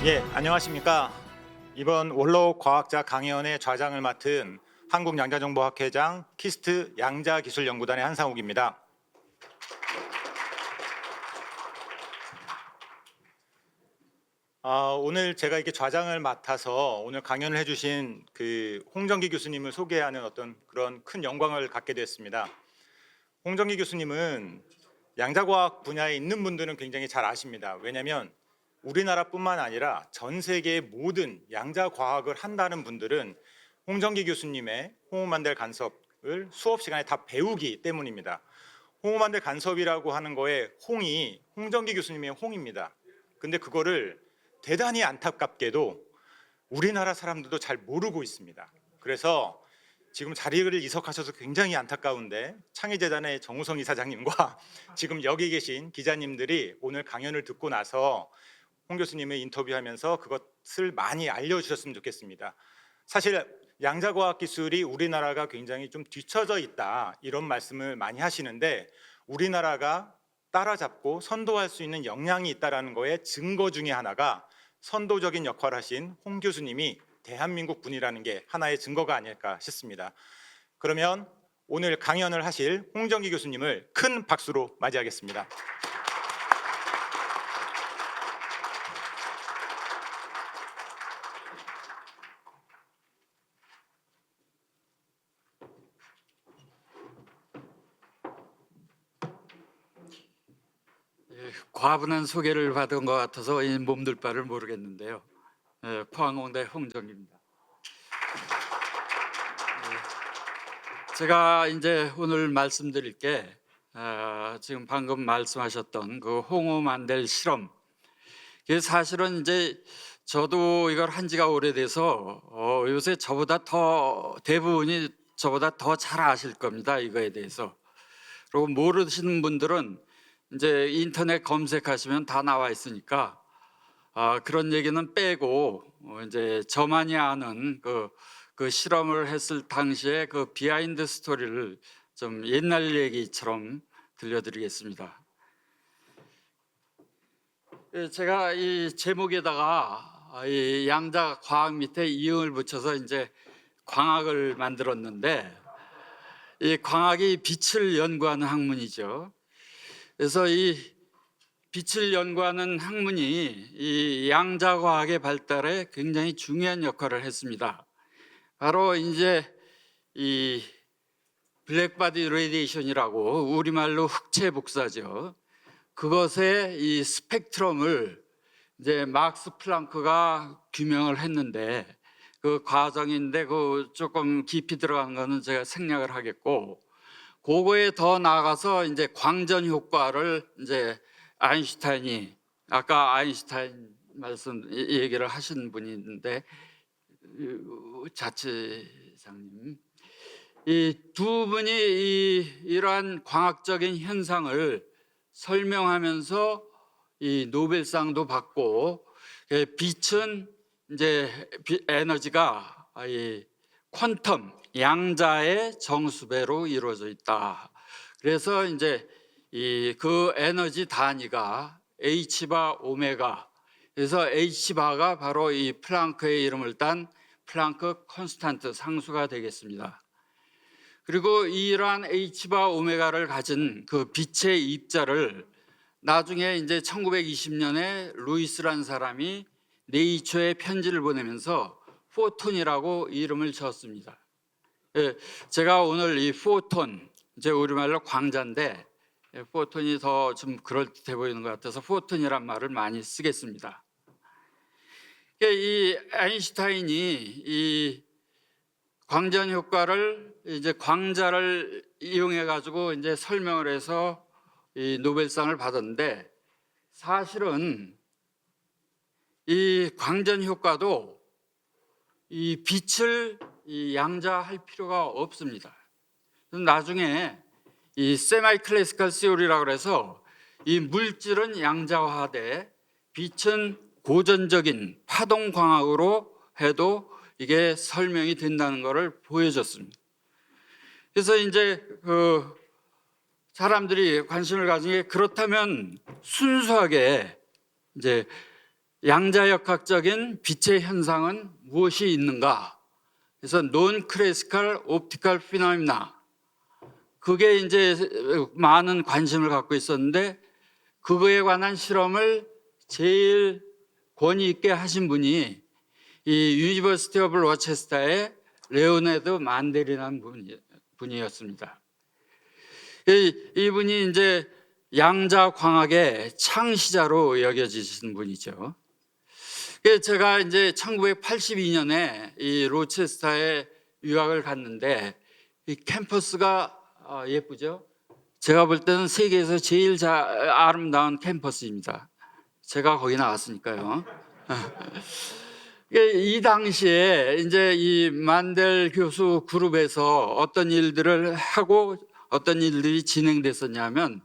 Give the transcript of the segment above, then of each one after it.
안녕하십니까. 이번 원로 과학자 강연의 좌장을 맡은 한국양자정보학회장 키스트 양자기술연구단의 한상욱입니다. 오늘 제가 이렇게 좌장을 맡아서 오늘 강연을 해주신 홍정기 교수님을 소개하는 어떤 그런 큰 영광을 갖게 됐습니다. 홍정기 교수님은 양자과학 분야에 있는 분들은 굉장히 잘 아십니다. 왜냐하면 우리나라뿐만 아니라 전 세계의 모든 양자과학을 한다는 분들은 홍정기 교수님의 홍우만델 간섭을 수업 시간에 다 배우기 때문입니다. 홍우만델 간섭이라고 하는 거에 홍이 홍정기 교수님의 홍입니다. 근데 그거를 대단히 안타깝게도 우리나라 사람들도 잘 모르고 있습니다. 그래서 지금 자리를 이석하셔서 굉장히 안타까운데 창의재단의 정우성 이사장님과 지금 여기 계신 기자님들이 오늘 강연을 듣고 나서 홍 교수님을 인터뷰하면서 그것을 많이 알려주셨으면 좋겠습니다. 사실 양자과학 기술이 우리나라가 굉장히 좀 뒤처져 있다 이런 말씀을 많이 하시는데 우리나라가 따라잡고 선도할 수 있는 역량이 있다는 거에 증거 중에 하나가 선도적인 역할을 하신 홍 교수님이 대한민국 분이라는 게 하나의 증거가 아닐까 싶습니다. 그러면 오늘 강연을 하실 홍정기 교수님을 큰 박수로 맞이하겠습니다. 과분한 소개를 받은 것 같아서 몸둘 바를 모르겠는데요. 포항공대 홍정기입니다. 제가 이제 오늘 말씀드릴 게 지금 방금 말씀하셨던 그 홍우 만델 실험. 이게 사실은 이제 저도 이걸 한 지가 오래돼서 요새 대부분이 저보다 더 잘 아실 겁니다. 이거에 대해서. 그리고 모르시는 분들은 이제 인터넷 검색하시면 다 나와 있으니까 그런 얘기는 빼고 이제 저만이 아는 그 실험을 했을 당시에 그 비하인드 스토리를 좀 옛날 얘기처럼 들려드리겠습니다. 제가 이 제목에다가 이 양자 과학 밑에 이응을 붙여서 이제 광학을 만들었는데 이 광학이 빛을 연구하는 학문이죠. 그래서 이 빛을 연구하는 학문이 이 양자과학의 발달에 굉장히 중요한 역할을 했습니다. 바로 이제 이 블랙바디 레디에이션이라고 우리말로 흑체 복사죠. 그것의 이 스펙트럼을 이제 막스 플랑크가 규명을 했는데 그 과정인데 그 조금 깊이 들어간 거는 제가 생략을 하겠고, 그거에 더 나아가서 이제 광전 효과를 이제 아인슈타인이 아까 아인슈타인 얘기를 하신 분이 있는데 자치장님, 이 두 분이 이러한 광학적인 현상을 설명하면서 이 노벨상도 받고, 빛은 이제 에너지가 이 퀀텀 양자의 정수배로 이루어져 있다. 그래서 이제 그 에너지 단위가 H바 오메가. 그래서 H바가 바로 이 플랑크의 이름을 딴 플랑크 콘스탄트 상수가 되겠습니다. 그리고 이러한 H바 오메가를 가진 그 빛의 입자를 나중에 이제 1920년에 루이스라는 사람이 네이처에 편지를 보내면서 포톤이라고 이름을 지었습니다. 제가 오늘 이 포톤, 이제 우리말로 광자인데 포톤이 더 좀 그럴듯해 보이는 것 같아서 포톤이란 말을 많이 쓰겠습니다. 이 아인슈타인이 이 광전 효과를 이제 광자를 이용해 가지고 이제 설명을 해서 이 노벨상을 받았는데, 사실은 이 광전 효과도 이 빛을 양자할 필요가 없습니다. 나중에 이 세마이 클래시컬 시오리라고 해서 이 물질은 양자화돼 빛은 고전적인 파동 광학으로 해도 이게 설명이 된다는 것을 보여줬습니다. 그래서 이제 그 사람들이 관심을 가진 게, 그렇다면 순수하게 이제 양자역학적인 빛의 현상은 무엇이 있는가? 그래서 논 클래시컬 옵티컬 피노미나, 그게 이제 많은 관심을 갖고 있었는데, 그거에 관한 실험을 제일 권위 있게 하신 분이 이 유니버시티 오브 로체스터의 레오나드 만델이라는 분이었습니다. 이분이 이제 양자광학의 창시자로 여겨지신 분이죠. 제가 이제 1982년에 이 로체스터에 유학을 갔는데, 이 캠퍼스가 예쁘죠? 제가 볼 때는 세계에서 제일 아름다운 캠퍼스입니다. 제가 거기 나왔으니까요. 이 당시에 이제 이 만델 교수 그룹에서 어떤 일들을 하고 어떤 일들이 진행됐었냐면,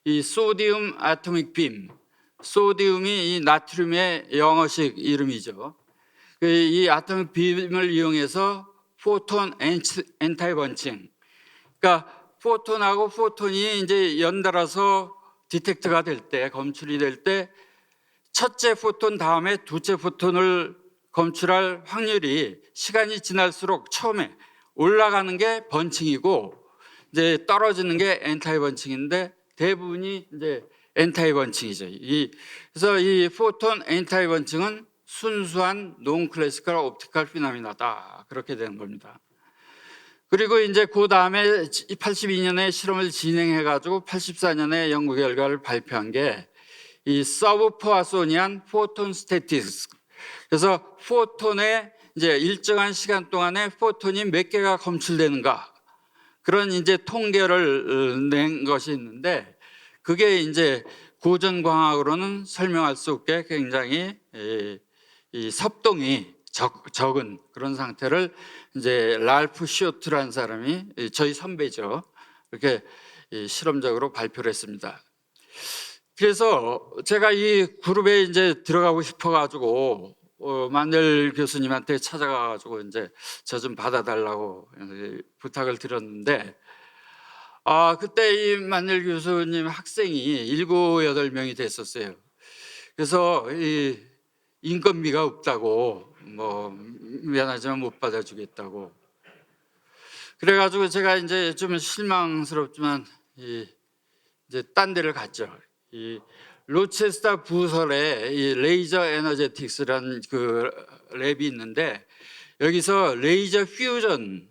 이 소디움 아토믹 빔, 소디움이 이 나트륨의 영어식 이름이죠. 이 아토믹 빔을 이용해서 포톤 엔타이 번칭, 그러니까 포톤하고 포톤이 이제 연달아서 디텍트가 될 때, 검출이 될 때 첫째 포톤 다음에 두째 포톤을 검출할 확률이 시간이 지날수록 처음에 올라가는 게 번칭이고 이제 떨어지는 게 엔타이 번칭인데, 대부분이 이제 엔타이 번칭이죠. 그래서 이 포톤 엔타이 번칭은 순수한 논 클래시컬 옵티컬 피노미나다, 그렇게 되는 겁니다. 그리고 이제 그 다음에 82년에 실험을 진행해 가지고 84년에 연구 결과를 발표한 게 이 서브 포아소니안 포톤 스태티스틱스. 그래서 포톤의 이제 일정한 시간 동안에 포톤이 몇 개가 검출되는가, 그런 이제 통계를 낸 것이 있는데, 그게 이제 고전광학으로는 설명할 수 없게 굉장히 이 섭동이 적은 그런 상태를 이제 랄프 쇼트라는 사람이, 저희 선배죠, 이렇게 실험적으로 발표를 했습니다. 그래서 제가 이 그룹에 이제 들어가고 싶어가지고 만델 교수님한테 찾아가가지고 이제 저 좀 받아달라고 부탁을 드렸는데, 그때 이 만델 교수님 학생이 7, 8명이 됐었어요. 그래서 이 인건비가 없다고, 뭐 미안하지만 못 받아주겠다고. 그래가지고 제가 이제 좀 실망스럽지만 이제 딴 데를 갔죠. 이 로체스터 부설에 이 레이저 에너제틱스라는 그 랩이 있는데, 여기서 레이저 퓨전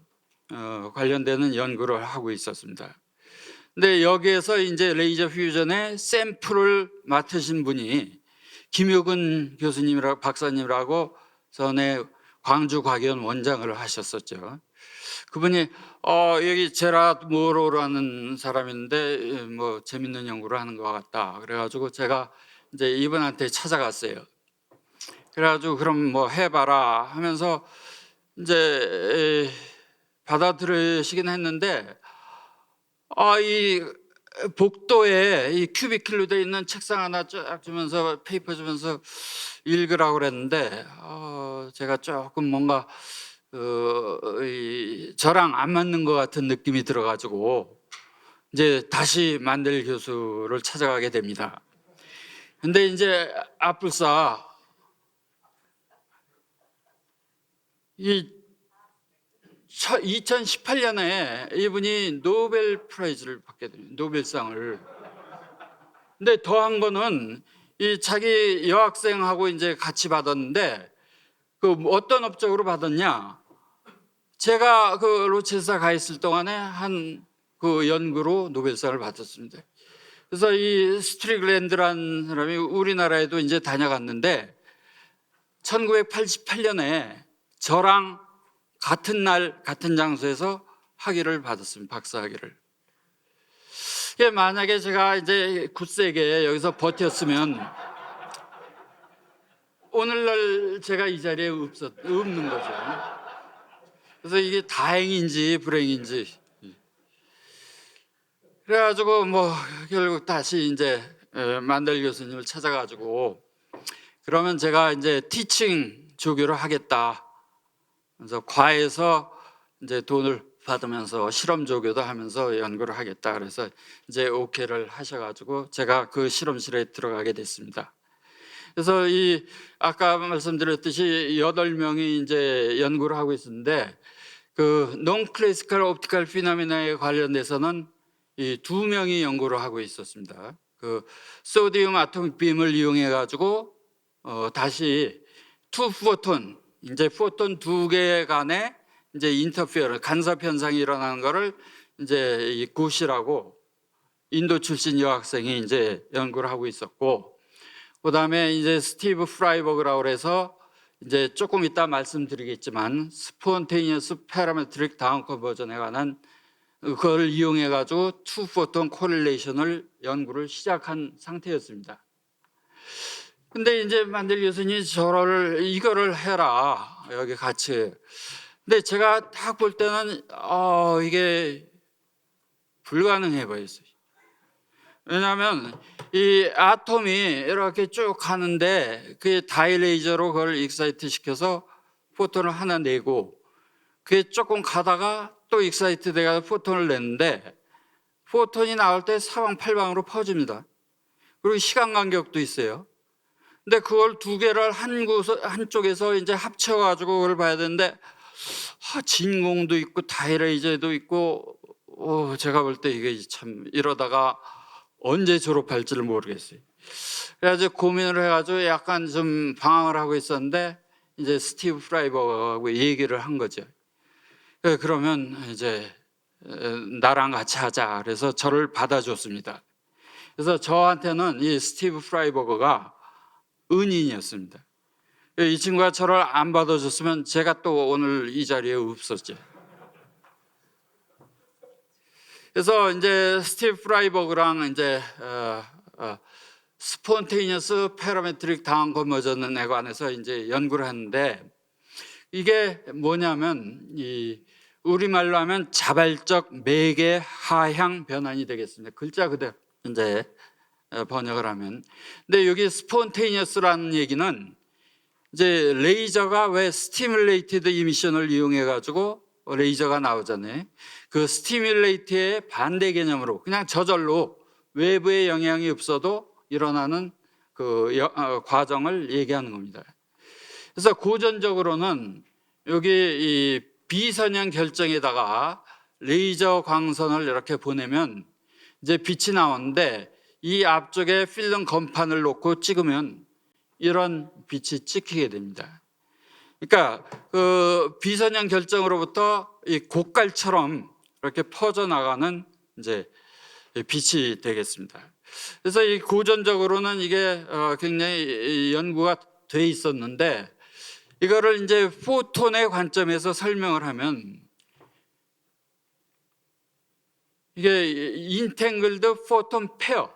관련되는 연구를 하고 있었습니다. 근데 여기에서 이제 레이저 퓨전의 샘플을 맡으신 분이 김효근 교수님이라고, 박사님이라고 전에 광주과기원 원장을 하셨었죠. 그분이 여기 제라드 모로라는 사람인데 뭐 재밌는 연구를 하는 것 같다, 그래가지고 제가 이제 이분한테 찾아갔어요. 그래가지고 그럼 뭐 해봐라 하면서 이제 받아들이시긴 했는데, 이 복도에 이 큐비클로 돼 있는 책상 하나 쫙 주면서 페이퍼 주면서 읽으라고 그랬는데, 제가 조금 뭔가 저랑 안 맞는 것 같은 느낌이 들어가지고 이제 다시 만델 교수를 찾아가게 됩니다. 근데 이제 아뿔싸 이 2018년에 이분이 노벨 프라이즈를 받게 됩니다. 노벨상을. 근데 더한 거는 이 자기 여학생하고 이제 같이 받았는데, 그 어떤 업적으로 받았냐? 제가 그 로체스터 가 있을 동안에 한 그 연구로 노벨상을 받았습니다. 그래서 이 스트리글랜드라는 사람이 우리나라에도 이제 다녀갔는데, 1988년에 저랑 같은 날 같은 장소에서 학위를 받았습니다. 박사학위를. 만약에 제가 이제 굳세게 여기서 버텼으면 오늘날 제가 이 자리에 없는 거죠. 그래서 이게 다행인지 불행인지. 그래가지고 뭐 결국 다시 이제 만델 교수님을 찾아가지고, 그러면 제가 이제 티칭 조교를 하겠다. 그래서 과에서 이제 돈을 받으면서 실험 조교도 하면서 연구를 하겠다. 그래서 이제 오케이를 하셔가지고 제가 그 실험실에 들어가게 됐습니다. 그래서 이 아까 말씀드렸듯이 8명이 이제 연구를 하고 있었는데 그 non-classical optical phenomena에 관련돼서는 이 2명이 연구를 하고 있었습니다. 그 소디움 아토믹 빔을 이용해 가지고 다시 투 포톤, 이제 포톤 2개 간에 이제 인터피어를 간섭 현상이 일어나는 거를 이제 이 구시라고 인도 출신 여학생이 이제 연구를 하고 있었고, 그다음에 이제 스티브 프라이버그라고 그래서 이제 조금 이따 말씀드리겠지만 스폰테니어스 파라메트릭 다운 컨버전에 관한 그걸 이용해 가지고 투 포톤 코릴레이션을 연구를 시작한 상태였습니다. 근데 이제 만델 교수님이 이거를 해라, 여기 같이. 근데 제가 딱 볼 때는 이게 불가능해 보였어요. 왜냐하면 이 아톰이 이렇게 쭉 가는데 그 다이레이저로 그걸 익사이트 시켜서 포톤을 하나 내고, 그게 조금 가다가 또 익사이트 돼가 포톤을 냈는데 포톤이 나올 때 사방팔방으로 퍼집니다. 그리고 시간 간격도 있어요. 근데 그걸 2개를 한쪽에서 이제 합쳐가지고 그걸 봐야 되는데 진공도 있고 다이레이저도 있고, 제가 볼 때 이게 참 이러다가 언제 졸업할지를 모르겠어요. 그래가지고 고민을 해가지고 약간 좀 방황을 하고 있었는데 이제 스티브 프라이버하고 얘기를 한 거죠. 그러면 이제 나랑 같이 하자. 그래서 저를 받아줬습니다. 그래서 저한테는 이 스티브 프라이버거가 은인이었습니다. 이 친구가 저를 안 받아줬으면 제가 또 오늘 이 자리에 없었죠. 그래서 이제 스티브 프라이버그랑 이제 스폰테이니어스 파라메트릭 다운 컨버전에 관해서 이제 연구를 했는데, 이게 뭐냐면 이 우리말로 하면 자발적 매개 하향 변환이 되겠습니다. 글자 그대로 이제 번역을 하면. 근데 여기 스폰테이니어스라는 얘기는 이제 레이저가 왜 스티뮬레이티드 이미션을 이용해 가지고 레이저가 나오잖아요. 그 스티뮬레이트의 반대 개념으로 그냥 저절로 외부의 영향이 없어도 일어나는 그 과정을 얘기하는 겁니다. 그래서 고전적으로는 여기 이 비선형 결정에다가 레이저 광선을 이렇게 보내면 이제 빛이 나오는데, 이 앞쪽에 필름 건판을 놓고 찍으면 이런 빛이 찍히게 됩니다. 그러니까 그 비선형 결정으로부터 이 곡갈처럼 이렇게 퍼져나가는 이제 빛이 되겠습니다. 그래서 이 고전적으로는 이게 굉장히 연구가 돼 있었는데, 이거를 이제 포톤의 관점에서 설명을 하면 이게 인탱글드 포톤 페어,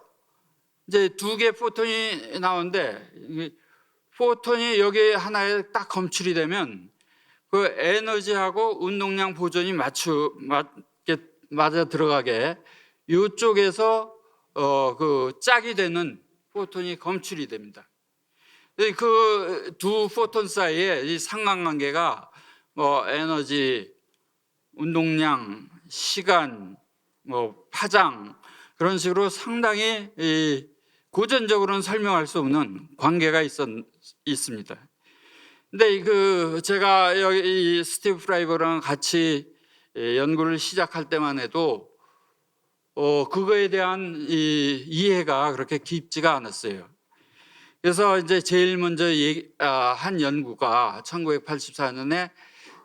이제 2개 포톤이 나오는데 포톤이 여기 하나에 딱 검출이 되면 그 에너지하고 운동량 보존이 맞아 들어가게 이쪽에서 그 짝이 되는 포톤이 검출이 됩니다. 그 두 포톤 사이에 이 상관관계가 뭐 에너지, 운동량, 시간, 뭐 파장, 그런 식으로 상당히 이 고전적으로는 설명할 수 없는 관계가 있습니다. 근데 그 제가 여기 이 스티브 프라이버랑 같이 연구를 시작할 때만 해도 그거에 대한 이 이해가 그렇게 깊지가 않았어요. 그래서 이제 제일 먼저 한 연구가 1984년에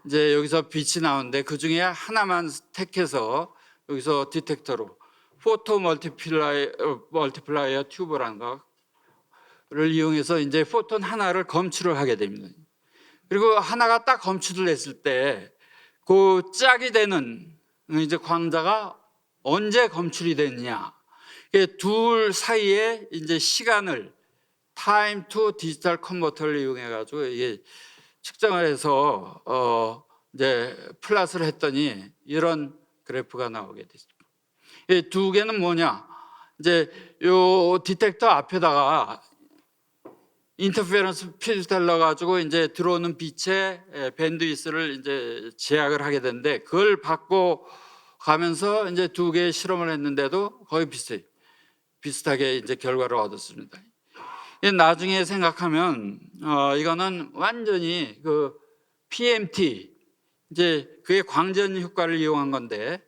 이제 여기서 빛이 나오는데 그 중에 하나만 택해서 여기서 디텍터로 포토 멀티플라이어 튜브라는 거를 이용해서 이제 포톤 하나를 검출을 하게 됩니다. 그리고 하나가 딱 검출을 했을 때 그 짝이 되는 이제 광자가 언제 검출이 됐냐, 둘 사이에 이제 시간을 타임 투 디지털 컨버터를 이용해 가지고 이게 측정을 해서 이제 플랫을 했더니 이런 그래프가 나오게 됐습니다. 이 2개는 뭐냐? 이제 요 디텍터 앞에다가 인터페런스 필터를 넣어 가지고 이제 들어오는 빛의 밴드위스를 이제 제약을 하게 되는데, 그걸 받고 가면서 이제 2개의 실험을 했는데도 거의 비슷하게 이제 결과를 얻었습니다. 나중에 생각하면 이거는 완전히 그 PMT, 이제 그게 광전 효과를 이용한 건데,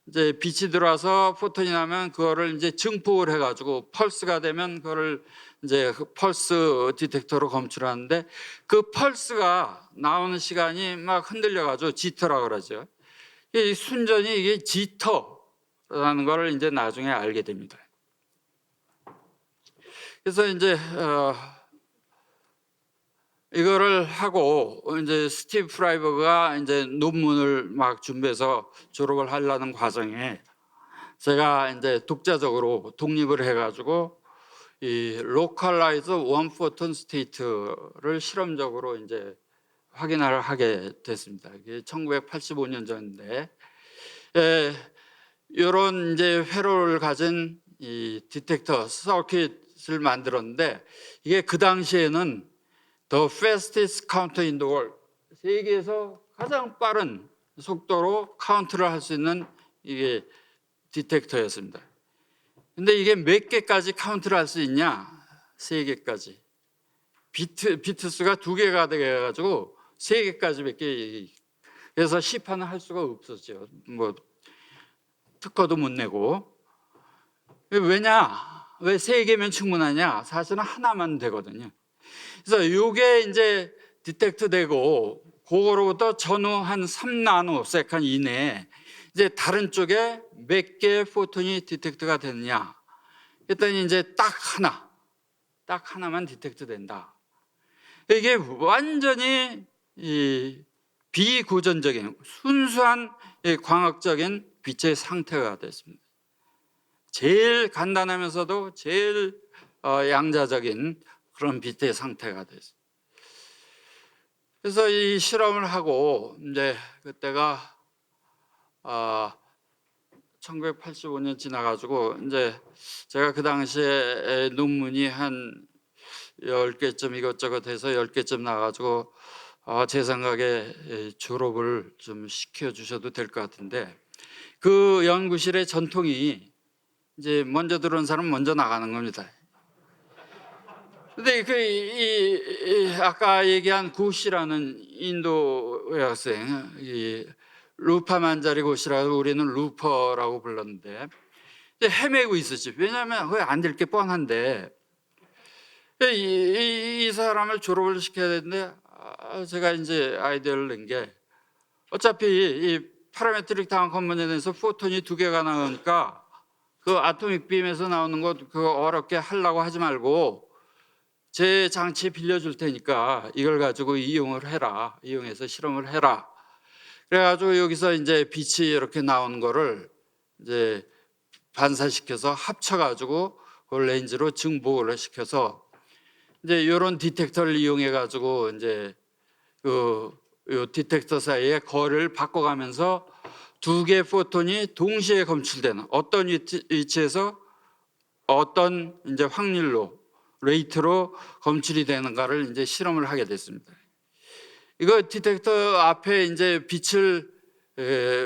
이제 빛이 들어와서 포톤이 나면 그거를 이제 증폭을 해가지고 펄스가 되면 그거를 이제 그 펄스 디텍터로 검출하는데, 그 펄스가 나오는 시간이 막 흔들려가지고 지터라고 그러죠. 이 순전히 이게 지터라는 걸 이제 나중에 알게 됩니다. 그래서 이제 이거를 하고 이제 스티브 프라이버가 이제 논문을 막 준비해서 졸업을 하려는 과정에 제가 이제 독자적으로 독립을 해가지고 이 로컬라이즈 원 포톤 스테이트를 실험적으로 이제 확인을 하게 됐습니다. 이게 1985년 전인데, 이런 이제 회로를 가진 이 디텍터 서킷을 만들었는데, 이게 그 당시에는 The fastest counter in the world, 세계에서 가장 빠른 속도로 카운트를 할 수 있는 이게 디텍터였습니다. 근데 이게 몇 개까지 카운트를 할 수 있냐? 3개까지. 비트 수가 2개가 되게 가지고 3개까지 몇 개. 그래서 시판을 할 수가 없었죠. 뭐 특허도 못 내고. 왜냐? 왜 3개면 충분하냐? 사실은 하나만 되거든요. 그래서 이게 이제 디텍트 되고, 그거로부터 전후 한 3나노 세컨 이내에 이제 다른 쪽에 몇 개의 포톤이 디텍트가 되느냐 했더니 이제 딱 하나만 디텍트 된다. 이게 완전히 이 비고전적인 순수한 광학적인 빛의 상태가 됐습니다. 제일 간단하면서도 제일 양자적인 그런 빛의 상태가 됐어요. 그래서 이 실험을 하고 이제 그때가 1985년 지나가지고 이제 제가 그 당시에 논문이 한 10개쯤 이것저것 해서 10개쯤 나가지고 제 생각에 졸업을 좀 시켜주셔도 될 것 같은데, 그 연구실의 전통이 이제 먼저 들어온 사람 먼저 나가는 겁니다. 근데 아까 얘기한 구시라는 인도 여학생, 이 루파 만자리 고시라고 우리는 루퍼라고 불렀는데, 헤매고 있었지. 왜냐하면 그게 안 될 게 뻔한데, 이 사람을 졸업을 시켜야 되는데, 제가 이제 아이디어를 낸 게, 어차피 이 파라메트릭 다운 컨버전에서 포톤이 2개가 나오니까 그 아토믹 빔에서 나오는 거 그거 어렵게 하려고 하지 말고 제 장치 빌려줄 테니까 이걸 가지고 이용해서 실험을 해라. 그래가지고 여기서 이제 빛이 이렇게 나오는 거를 이제 반사시켜서 합쳐가지고 그 렌즈로 증폭을 시켜서 이제 이런 디텍터를 이용해가지고 이제 요 디텍터 사이의 거리를 바꿔가면서 2개의 포톤이 동시에 검출되는, 어떤 위치에서 어떤 이제 확률로 레이트로 검출이 되는가를 이제 실험을 하게 됐습니다. 이거 디텍터 앞에 이제 빛을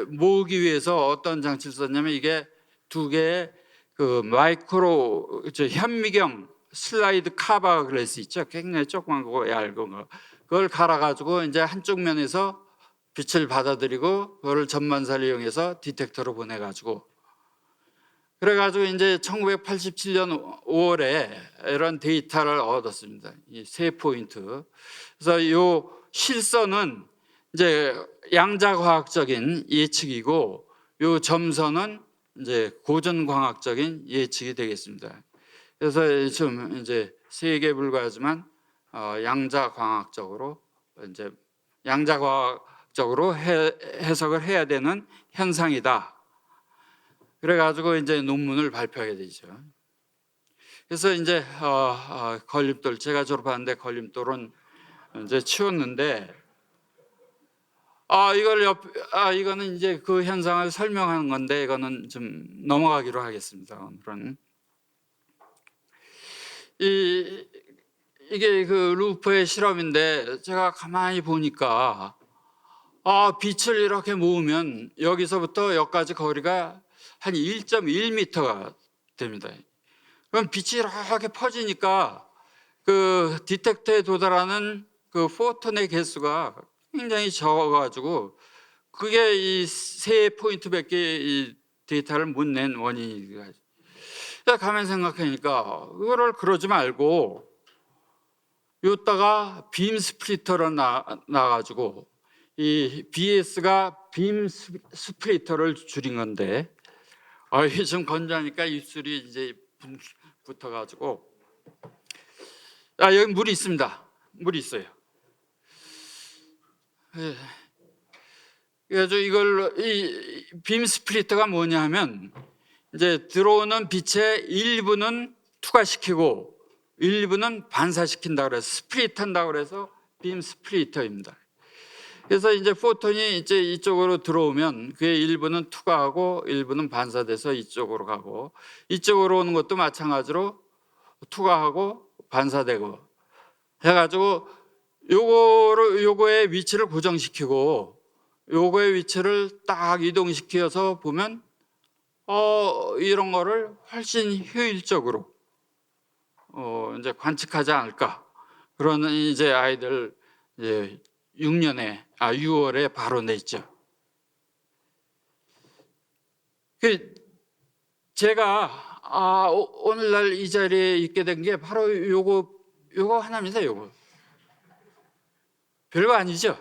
모으기 위해서 어떤 장치를 썼냐면, 이게 2개의 그 마이크로 현미경 슬라이드 카바 글래스 있죠. 굉장히 조그만 거 얇은 거. 그걸 갈아가지고 이제 한쪽 면에서 빛을 받아들이고 그거를 전반사를 이용해서 디텍터로 보내가지고, 그래가지고 이제 1987년 5월에 이런 데이터를 얻었습니다. 이 3포인트. 그래서 이 실선은 이제 양자과학적인 예측이고, 이 점선은 이제 고전광학적인 예측이 되겠습니다. 그래서 좀 이제 3개에 불과하지만 양자광학적으로 이제 양자과학적으로 해석을 해야 되는 현상이다. 그래가지고 이제 논문을 발표하게 되죠. 그래서 이제 걸림돌, 제가 졸업하는데 걸림돌은 이제 치웠는데, 이거는 이제 그 현상을 설명하는 건데, 이거는 좀 넘어가기로 하겠습니다. 오늘은 이게 그 루퍼의 실험인데, 제가 가만히 보니까 빛을 이렇게 모으면 여기서부터 여기까지 거리가 한 1.1m가 됩니다. 그럼 빛이 이렇게 퍼지니까 그 디텍터에 도달하는 그 포톤의 개수가 굉장히 적어가지고 그게 이 세 포인트밖에 이 데이터를 못 낸 원인이다. 가만 생각하니까 그거를 그러지 말고 요다가 빔 스플리터로 나가지고 이 BS가 빔 스플리터를 줄인 건데 이게 좀 건조하니까 입술이 이제 붙어가지고 여기 물이 있습니다. 물이 있어요. 그래서 이걸 이 빔 스플리터가 뭐냐 하면 이제 들어오는 빛의 일부는 투과시키고 일부는 반사시킨다 그래서 스플릿한다 그래서 빔 스플리터입니다. 그래서 이제 포톤이 이제 이쪽으로 들어오면 그의 일부는 투과하고 일부는 반사돼서 이쪽으로 가고 이쪽으로 오는 것도 마찬가지로 투과하고 반사되고 해가지고 요거의 위치를 고정시키고 요거의 위치를 딱 이동시켜서 보면 이런 거를 훨씬 효율적으로 이제 관측하지 않을까 그런 이제 아이들 이제 6월에 바로 냈죠. 제가 오늘날 이 자리에 있게 된 게 바로 요거 하나입니다. 요거 별거 아니죠.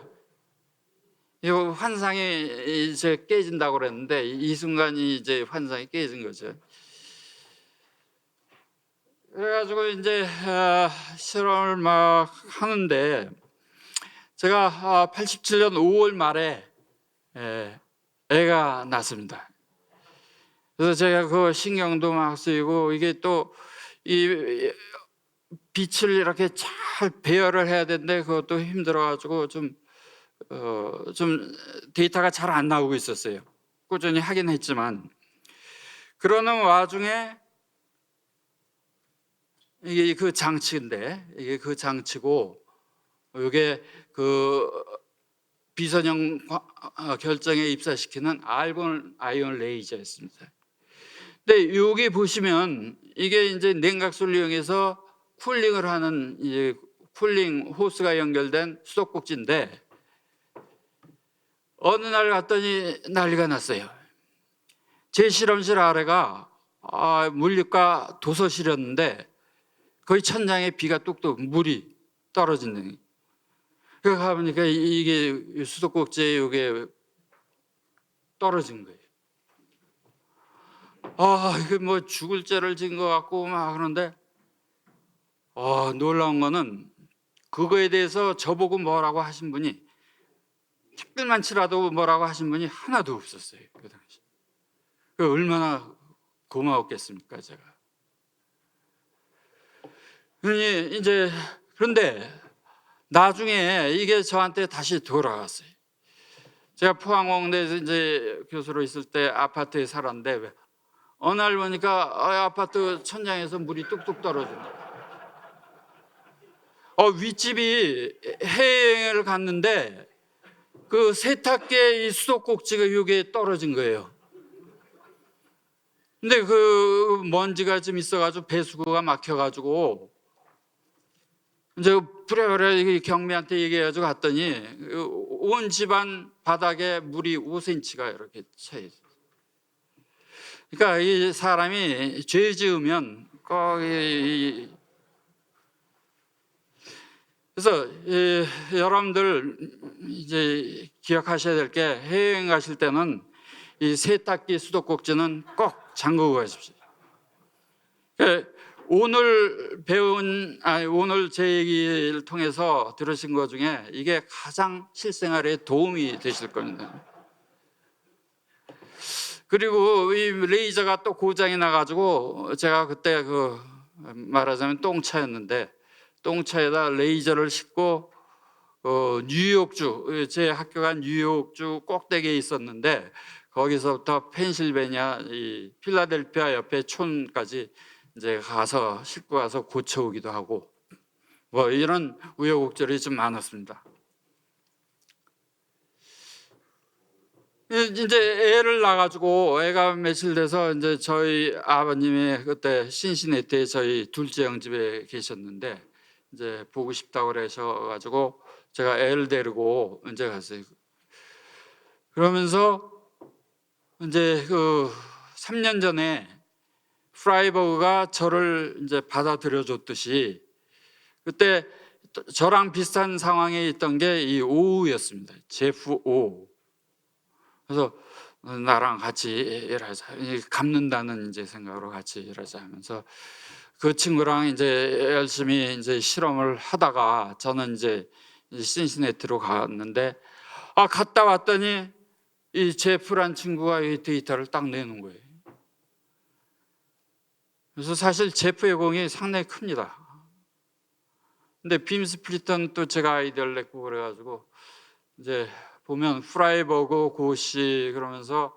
요 환상이 이제 깨진다고 그랬는데 이 순간이 이제 환상이 깨진 거죠. 그래가지고 이제 실험을 막 하는데 제가 87년 5월 말에 애가 났습니다. 그래서 제가 그 신경도 막 쓰이고 이게 또 이 빛을 이렇게 잘 배열을 해야 되는데 그것도 힘들어가지고 좀 데이터가 잘 안 나오고 있었어요. 꾸준히 하긴 했지만 그러는 와중에 이게 그 장치인데 이게 그 장치고 이게 그 비선형 결정에 입사시키는 알곤 아이온 레이저였습니다. 근데 여기 보시면 이게 이제 냉각수를 이용해서 쿨링을 하는 이제 쿨링 호스가 연결된 수도꼭지인데 어느 날 갔더니 난리가 났어요. 제 실험실 아래가 물리과 도서실이었는데 거의 천장에 비가 뚝뚝 물이 떨어지는. 그러고 가보니까 이게 수도꼭지에 이게 떨어진 거예요. 이게 뭐 죽을 죄를 지은 것 같고 막 그런데 놀라운 거는 그거에 대해서 저보고 뭐라고 하신 분이 댓글만 치라도 뭐라고 하신 분이 하나도 없었어요. 그 당시. 얼마나 고마웠겠습니까, 제가. 그런데 나중에 이게 저한테 다시 돌아왔어요. 제가 포항공대에서 이제 교수로 있을 때 아파트에 살았는데 어느 날 보니까 아파트 천장에서 물이 뚝뚝 떨어진다. 윗집이 해외여행을 갔는데 그 세탁기에 이 수도꼭지가 이게 떨어진 거예요. 근데 그 먼지가 좀 있어가지고 배수구가 막혀가지고 이제 부랴부랴 경비한테 얘기해가지고 갔더니 온 집안 바닥에 물이 5cm가 이렇게 차 있어요. 그러니까 이 사람이 죄 지으면 꼭 그래서 여러분들 이제 기억하셔야 될 게 해외여행 가실 때는 이 세탁기 수도꼭지는 꼭 잠그고 가십시오. 오늘 오늘 제 얘기를 통해서 들으신 것 중에 이게 가장 실생활에 도움이 되실 겁니다. 그리고 이 레이저가 또 고장이 나가지고 제가 그때 말하자면 똥차였는데 똥차에다 레이저를 싣고 뉴욕주 제 학교가 뉴욕주 꼭대기에 있었는데 거기서부터 펜실베니아 이 필라델피아 옆에 촌까지 이제 가서 싣고 가서 고쳐오기도 하고 뭐 이런 우여곡절이 좀 많았습니다. 이제 애를 낳아가지고 애가 며칠 돼서 이제 저희 아버님이 그때 신시내티에 저희 둘째 형 집에 계셨는데 이제 보고 싶다고 그러셔가지고 제가 애를 데리고 이제 갔어요. 그러면서 이제 그 3년 전에 프라이버그가 저를 이제 받아들여 줬듯이 그때 저랑 비슷한 상황에 있던 게 이 오우였습니다. 제프 오. 그래서 나랑 같이 일하자. 갚는다는 이제 생각으로 같이 일하자 하면서 그 친구랑 이제 열심히 이제 실험을 하다가 저는 이제 신시내티로 갔는데 갔다 왔더니 이 제프란 친구가 이 데이터를 딱 내놓은 거예요. 그래서 사실 제프의 공이 상당히 큽니다. 근데 빔 스플리터는 또 제가 아이디어를 냈고 그래가지고 이제 보면 프라이버그 고시 그러면서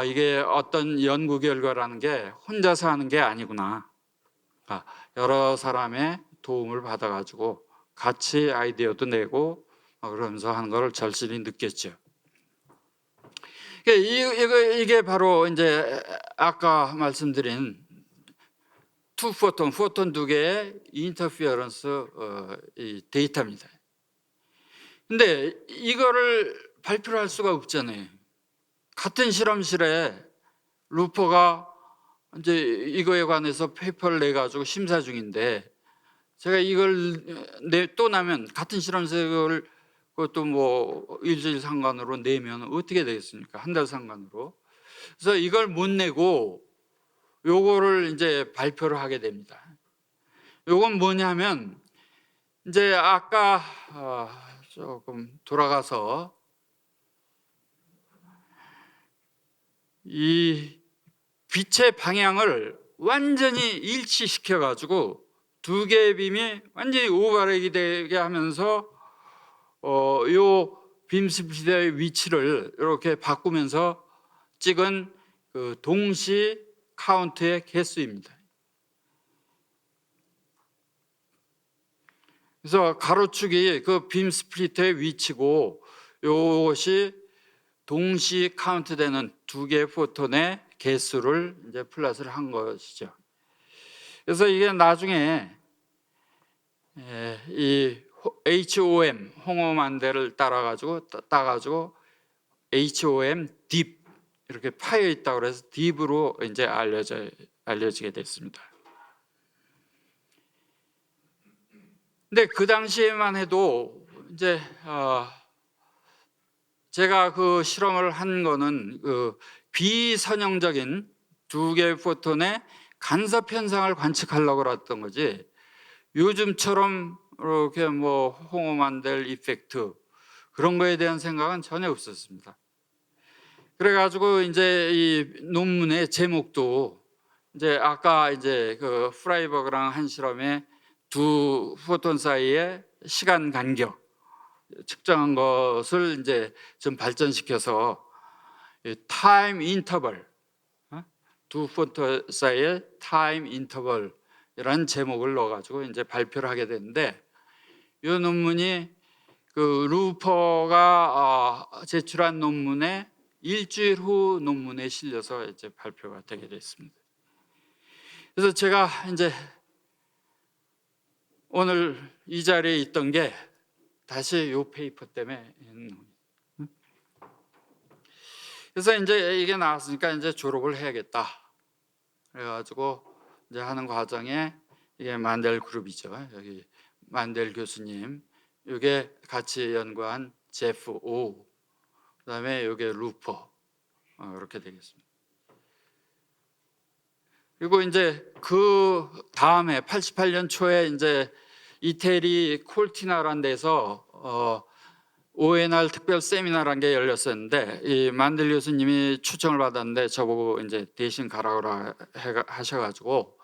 이게 어떤 연구 결과라는 게 혼자서 하는 게 아니구나. 여러 사람의 도움을 받아가지고 같이 아이디어도 내고 그러면서 하는 걸 절실히 느꼈죠. 이게 바로 이제 아까 말씀드린 포톤 두 개의 인터피어런스 이 데이터입니다. 근데 이거를 발표를 할 수가 없잖아요. 같은 실험실에 루퍼가 이제 이거에 관해서 페이퍼를 내 가지고 심사 중인데 제가 이걸 또 나면 같은 실험실을 그것도 뭐 일주일 상관으로 내면 어떻게 되겠습니까? 한 달 상관으로. 그래서 이걸 못 내고 요거를 이제 발표를 하게 됩니다. 요건 뭐냐면 이제 아까 조금 돌아가서 이 빛의 방향을 완전히 일치시켜 가지고 두 개의 빔이 완전히 오버랩이 되게 하면서 요 빔 스플리터의 위치를 이렇게 바꾸면서 찍은 그 동시 카운트의 개수입니다. 그래서 가로축이 그 빔 스플리터의 위치고 이것이 동시 카운트되는 두 개의 포톤의 개수를 이제 플러스를 한 것이죠. 그래서 이게 나중에 이 HOM 홍어만대를 따가지고 HOM 딥 이렇게 파여 있다고 그래서 딥으로 이제 알려지게 됐습니다. 근데 그 당시에만 해도 이제 제가 그 실험을 한 거는 그 비선형적인 두 개의 포톤의 간섭 현상을 관측하려고 했던 거지 요즘처럼 이렇게 뭐 홍어만델 이펙트 그런 거에 대한 생각은 전혀 없었습니다. 그래가지고 이제 이 논문의 제목도 이제 아까 이제 그 프라이버그랑 한 실험에 두 포톤 사이의 시간 간격 측정한 것을 이제 좀 발전시켜서 타임 인터벌 두 포톤 사이의 타임 인터벌이라는 제목을 넣어가지고 이제 발표를 하게 됐는데 이 논문이 그 루퍼가 제출한 논문에 일주일 후 논문에 실려서 이제 발표가 되게 됐습니다. 그래서 제가 이제 오늘 이 자리에 있던 게 다시 이 페이퍼 때문에 그래서 이제 이게 나왔으니까 이제 졸업을 해야겠다. 그래가지고 이제 하는 과정에 이게 만델 그룹이죠. 여기 만델 교수님, 이게 같이 연구한 제프 오, 그다음에 이게 루퍼 이렇게 되겠습니다. 그리고 이제 그 다음에 88년 초에 이제 이태리 콜티나라는 데서 ONR 특별 세미나라는 게 열렸었는데 이 만델 교수님이 초청을 받았는데 저보고 이제 대신 가라고 하셔가지고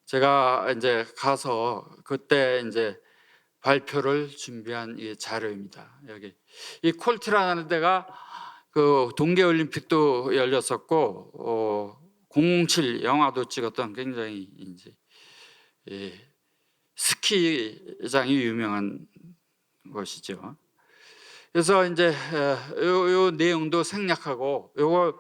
제가 이제 가서 그때 이제 발표를 준비한 이 자료입니다. 여기 이 콜티라는 데가 그 동계올림픽도 열렸었고 007 영화도 찍었던 굉장히 이제 스키장이 유명한 것이죠. 그래서 이제 요 내용도 생략하고 요거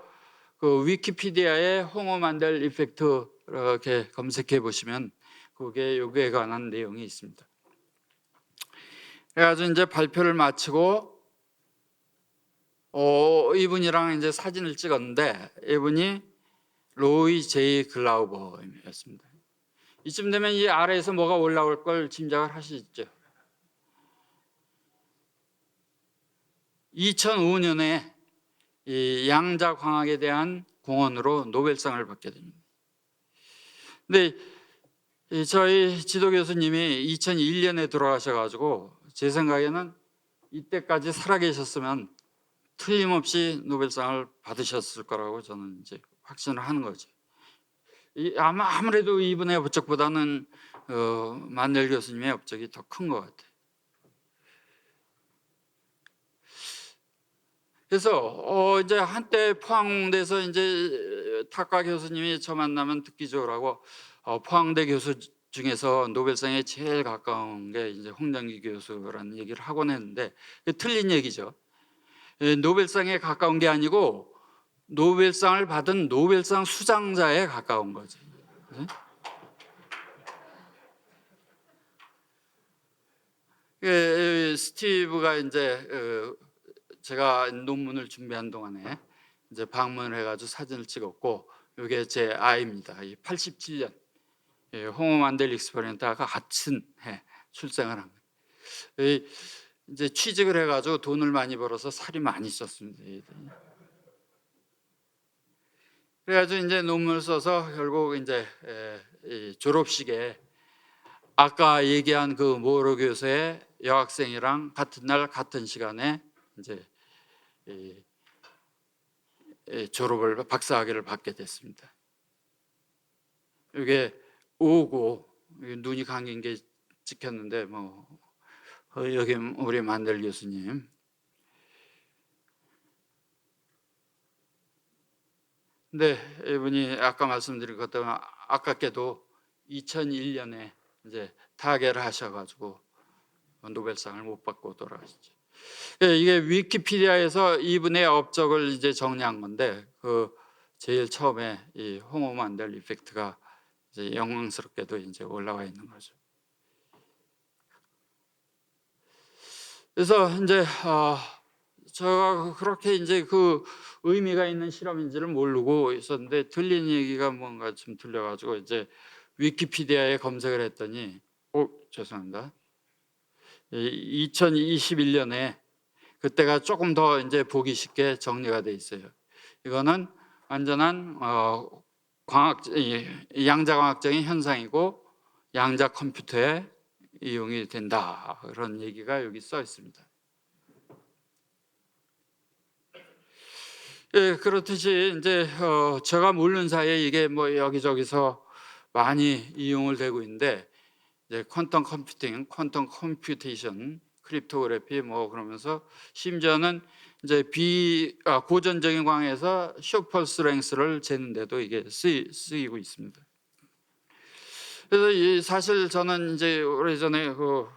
그 위키피디아에 홍어 만델 이펙트 이렇게 검색해 보시면 그게 요거에 관한 내용이 있습니다. 그래가지고 이제 발표를 마치고 이분이랑 이제 사진을 찍었는데 이분이 로이 제이 글라우버였습니다. 이쯤 되면 이 아래에서 뭐가 올라올 걸 짐작을 하시죠. 2005년에 이 양자광학에 대한 공헌으로 노벨상을 받게 됩니다. 근데 저희 지도 교수님이 2001년에 돌아가셔가지고 제 생각에는 이때까지 살아계셨으면 틀림없이 노벨상을 받으셨을 거라고 저는 이제 확신을 하는 거죠. 아무래도 이분의 업적보다는 만넬 교수님의 업적이 더 큰 것 같아요. 그래서 이제 한때 포항대에서 이제 탁과 교수님이 저 만나면 듣기 좋으라고 포항대 교수 중에서 노벨상에 제일 가까운 게 이제 홍정기 교수라는 얘기를 하곤 했는데 틀린 얘기죠. 노벨상에 가까운 게 아니고 노벨상을 받은 노벨상 수장자에 가까운 거죠. 스티브가 이제 제가 논문을 준비한 동안에 이제 방문을 해가지고 사진을 찍었고 이게 제 아이입니다. 87년 홍어 만델 익스퍼리먼트가 같은 해 출생을 한 거예요. 이제 취직을 해가지고 돈을 많이 벌어서 살이 많이 쪘습니다. 그래가지고 이제 논문을 써서 결국 이제 졸업식에 아까 얘기한 그 모로 교수의 여학생이랑 같은 날 같은 시간에 이제 졸업을 박사학위를 받게 됐습니다. 이게 오고 눈이 감긴 게 찍혔는데 뭐 여기 우리 만델 교수님. 근데 이분이 아까 말씀드린 것처럼 아깝게도 2001년에 이제 타계를 하셔가지고 노벨상을 못 받고 돌아가셨죠. 이게 위키피디아에서 이분의 업적을 이제 정리한 건데 그 제일 처음에 이 홍어 만델 이펙트가 이제 영광스럽게도 이제 올라와 있는 거죠. 그래서 이제 제가 그렇게 이제 그 의미가 있는 실험인지를 모르고 있었는데 들린 얘기가 뭔가 좀 들려가지고 이제 위키피디아에 검색을 했더니 죄송합니다. 2021년에 그때가 조금 더 이제 보기 쉽게 정리가 돼 있어요. 이거는 완전한 양자광학적인 현상이고 양자 컴퓨터에 이용이 된다 그런 얘기가 여기 써 있습니다. 그렇듯이 이제 제가 모르는 사이에 이게 뭐 여기저기서 많이 이용을 되고 있는데 이제 퀀텀 컴퓨팅, 퀀텀 컴퓨테이션, 크립토그래피 뭐 그러면서 심지어는 이제 고전적인 광에서 쇼펄스 랭스를 재는데도 이게 쓰이고 있습니다. 그래서 사실 저는 이제 오래전에 그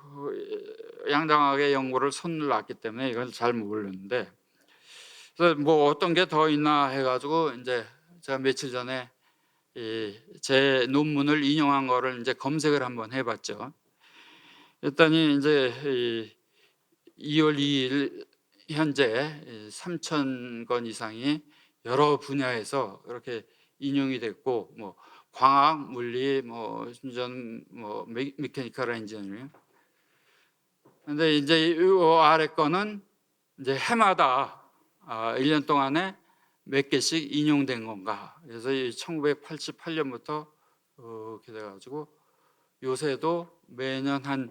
양자광학의 연구를 손을 놨기 때문에 이걸 잘 모르는데 그래서 뭐 어떤 게 더 있나 해가지고 이제 제가 며칠 전에 제 논문을 인용한 거를 이제 검색을 한번 해봤죠. 그랬더니 이제 2월 2일 현재 3,000건 이상이 여러 분야에서 이렇게 인용이 됐고 뭐 광학, 물리, 뭐 심지어는 뭐 메케니컬 엔지니어링. 근데 이제 이 아래 거는 이제 해마다 1년 동안에 몇 개씩 인용된 건가. 그래서 1988년부터 이렇게 돼가지고 요새도 매년 한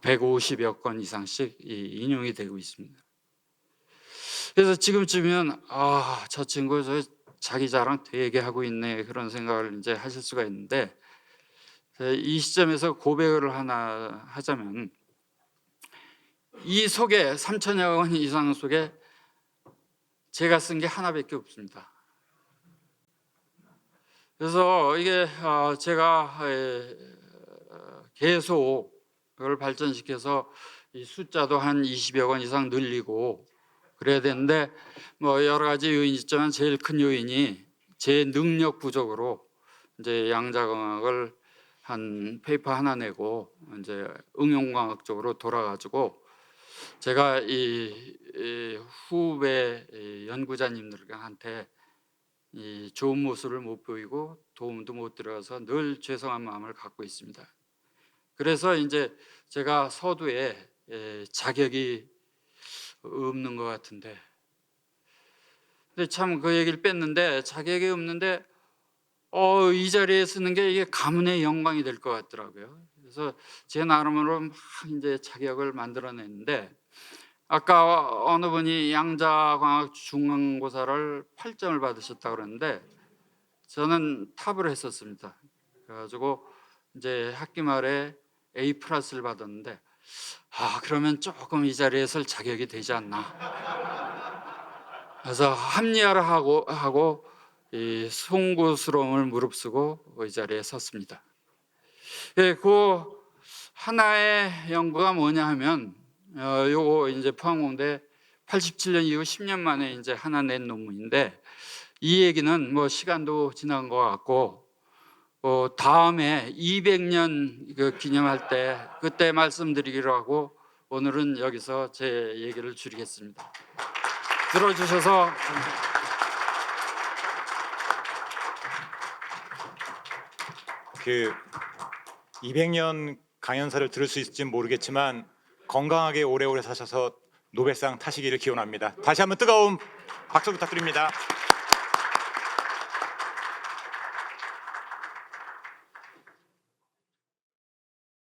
150여 건 이상씩 인용이 되고 있습니다. 그래서 지금쯤이면 저 친구 자기 자랑 되게 하고 있네 그런 생각을 이제 하실 수가 있는데 이 시점에서 고백을 하나 하자면 이 속에 3천여 건 이상 속에 제가 쓴 게 하나밖에 없습니다. 그래서 이게 제가 계속 그걸 발전시켜서 이 숫자도 한 20여 건 이상 늘리고 그래야 되는데 뭐 여러 가지 요인이 있지만 제일 큰 요인이 제 능력 부족으로 이제 양자광학을 한 페이퍼 하나 내고 이제 응용과학 쪽으로 돌아가지고 제가 이 후배 연구자님들한테 이 좋은 모습을 못 보이고 도움도 못 들어가서 늘 죄송한 마음을 갖고 있습니다. 그래서 이제 제가 서두에 자격이 없는 것 같은데, 근데 참 그 얘기를 뺐는데 자격이 없는데 이 자리에 쓰는 게 이게 가문의 영광이 될 것 같더라고요. 그래서 제 나름으로 막 이제 자격을 만들어냈는데, 아까 어느 분이 양자광학 중간고사를 8점을 받으셨다고 그러는데 저는 탑을 했었습니다. 그래가지고 이제 학기 말에 A 플러스를 받았는데, 그러면 조금 이 자리에 설 자격이 되지 않나. 그래서 합리화를 하고 이 송구스러움을 무릅쓰고 이 자리에 섰습니다. 그 하나의 연구가 뭐냐 하면 요거 이제 포항공대 87년 이후 10년 만에 이제 하나 낸 논문인데, 이 얘기는 뭐 시간도 지난 것 같고 다음에 200년 그 기념할 때 그때 말씀드리기로 하고 오늘은 여기서 제 얘기를 줄이겠습니다. 들어주셔서 그 200년 강연사를 들을 수 있을지는 모르겠지만 건강하게 오래오래 사셔서 노벨상 타시기를 기원합니다. 다시 한번 뜨거운 박수 부탁드립니다.